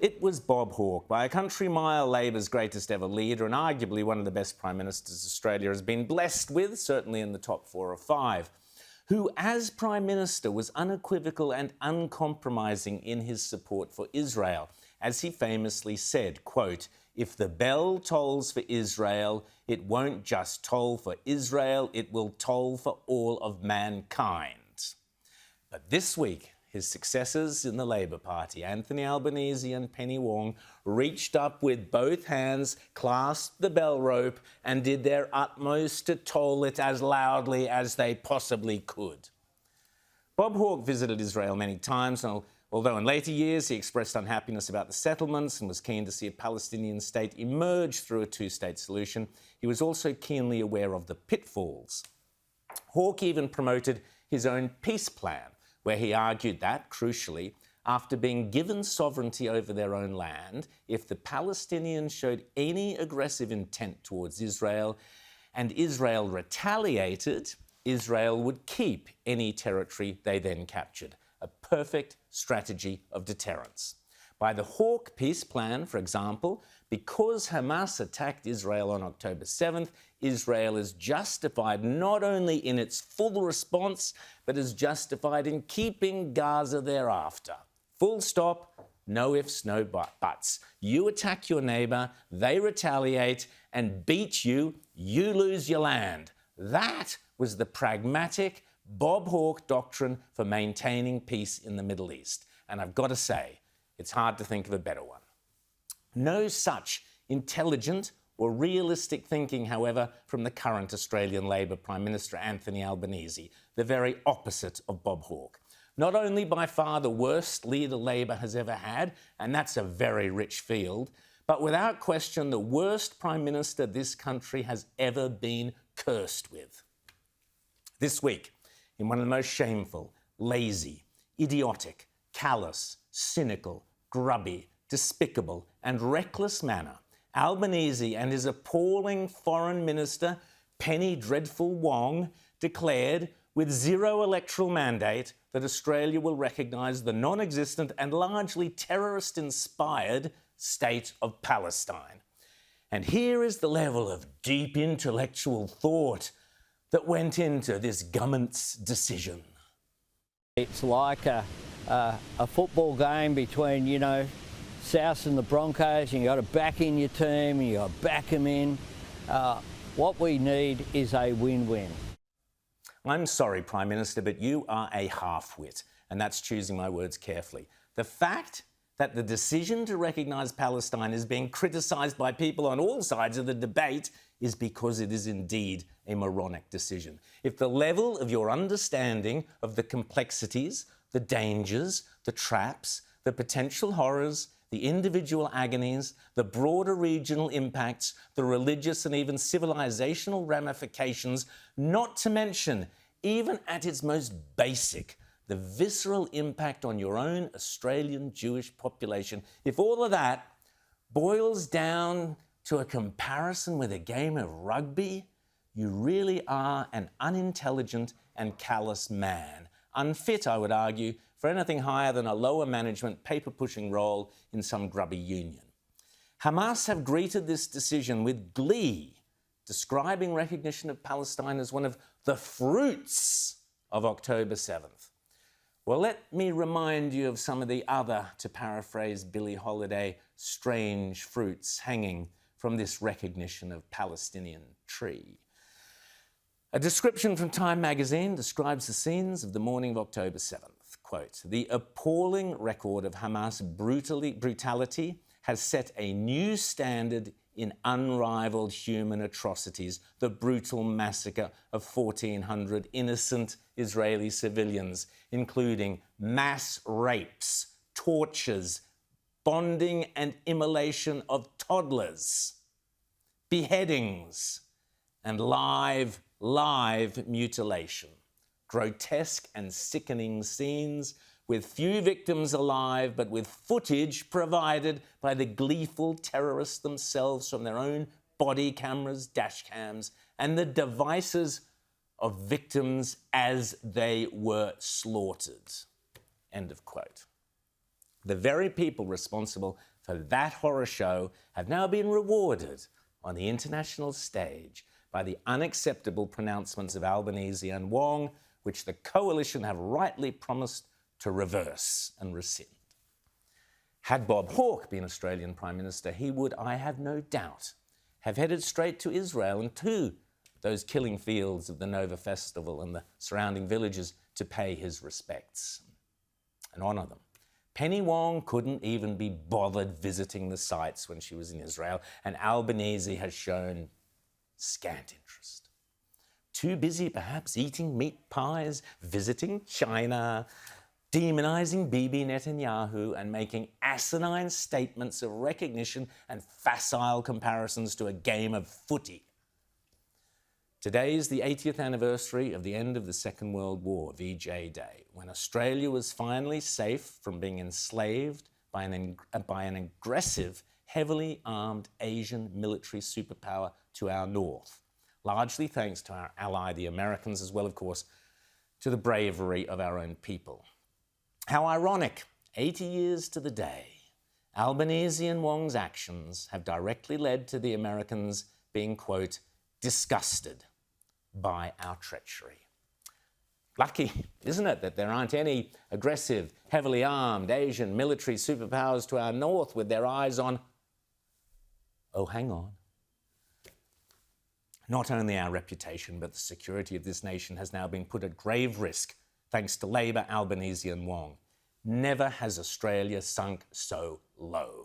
It was Bob Hawke, by a country mile Labor's greatest ever leader and arguably one of the best Prime Ministers Australia has been blessed with, certainly in the top 4 or 5, who as Prime Minister was unequivocal and uncompromising in his support for Israel. As he famously said, quote, "If the bell tolls for Israel, it won't just toll for Israel, it will toll for all of mankind." But this week, his successors in the Labor Party, Anthony Albanese and Penny Wong, reached up with both hands, clasped the bell rope and did their utmost to toll it as loudly as they possibly could. Bob Hawke visited Israel many times, and although in later years he expressed unhappiness about the settlements and was keen to see a Palestinian state emerge through a two-state solution, he was also keenly aware of the pitfalls. Hawke even promoted his own peace plan, where he argued that, crucially, after being given sovereignty over their own land, if the Palestinians showed any aggressive intent towards Israel and Israel retaliated, Israel would keep any territory they then captured. A perfect strategy of deterrence. By the Hawke peace plan, for example, because Hamas attacked Israel on October 7th, Israel is justified not only in its full response, but is justified in keeping Gaza thereafter. Full stop, no ifs, no buts. You attack your neighbour, they retaliate and beat you, you lose your land. That was the pragmatic Bob Hawke doctrine for maintaining peace in the Middle East. And I've got to say, it's hard to think of a better one. No such intelligent or realistic thinking, however, from the current Australian Labor Prime Minister Anthony Albanese, the very opposite of Bob Hawke. Not only by far the worst leader Labor has ever had, and that's a very rich field, but without question the worst Prime Minister this country has ever been cursed with. This week, in one of the most shameful, lazy, idiotic, callous, cynical, grubby, despicable and reckless manner, Albanese and his appalling Foreign Minister, Penny Dreadful Wong, declared, with zero electoral mandate, that Australia will recognise the non-existent and largely terrorist-inspired state of Palestine. And here is the level of deep intellectual thought that went into this government's decision. It's like a football game between, South and the Broncos, and you got to back in your team and you got to back them in. What we need is a win-win. I'm sorry, Prime Minister, but you are a halfwit, and that's choosing my words carefully. The fact that the decision to recognise Palestine is being criticised by people on all sides of the debate is because it is indeed a moronic decision. If the level of your understanding of the complexities, the dangers, the traps, the potential horrors, the individual agonies, the broader regional impacts, the religious and even civilizational ramifications, not to mention, even at its most basic, the visceral impact on your own Australian Jewish population, if all of that boils down to a comparison with a game of rugby, you really are an unintelligent and callous man. Unfit, I would argue, for anything higher than a lower management paper-pushing role in some grubby union. Hamas have greeted this decision with glee, describing recognition of Palestine as one of the fruits of October 7th. Well, let me remind you of some of the other, to paraphrase Billie Holiday, strange fruits hanging from this recognition of Palestinian tree. A description from Time magazine describes the scenes of the morning of October 7th. Quote, "The appalling record of Hamas brutality has set a new standard in unrivaled human atrocities, the brutal massacre of 1,400 innocent Israeli civilians, including mass rapes, tortures, bonding and immolation of toddlers, beheadings, and live mutilation. Grotesque and sickening scenes with few victims alive, but with footage provided by the gleeful terrorists themselves from their own body cameras, dash cams, and the devices of victims as they were slaughtered." End of quote. The very people responsible for that horror show have now been rewarded on the international stage by the unacceptable pronouncements of Albanese and Wong, which the coalition have rightly promised to reverse and rescind. Had Bob Hawke been Australian Prime Minister, he would, I have no doubt, have headed straight to Israel and to those killing fields of the Nova Festival and the surrounding villages to pay his respects and honour them. Penny Wong couldn't even be bothered visiting the sites when she was in Israel, and Albanese has shown scant interest. Too busy, perhaps, eating meat pies, visiting China, demonising Bibi Netanyahu, and making asinine statements of recognition and facile comparisons to a game of footy. Today is the 80th anniversary of the end of the Second World War, VJ Day, when Australia was finally safe from being enslaved by an aggressive, heavily armed Asian military superpower to our north, largely thanks to our ally, the Americans, as well, of course, to the bravery of our own people. How ironic, 80 years to the day, Albanese and Wong's actions have directly led to the Americans being, quote, disgusted by our treachery. Lucky, isn't it, that there aren't any aggressive, heavily armed Asian military superpowers to our north with their eyes on, oh, hang on. Not only our reputation, but the security of this nation has now been put at grave risk thanks to Labor, Albanese and Wong. Never has Australia sunk so low.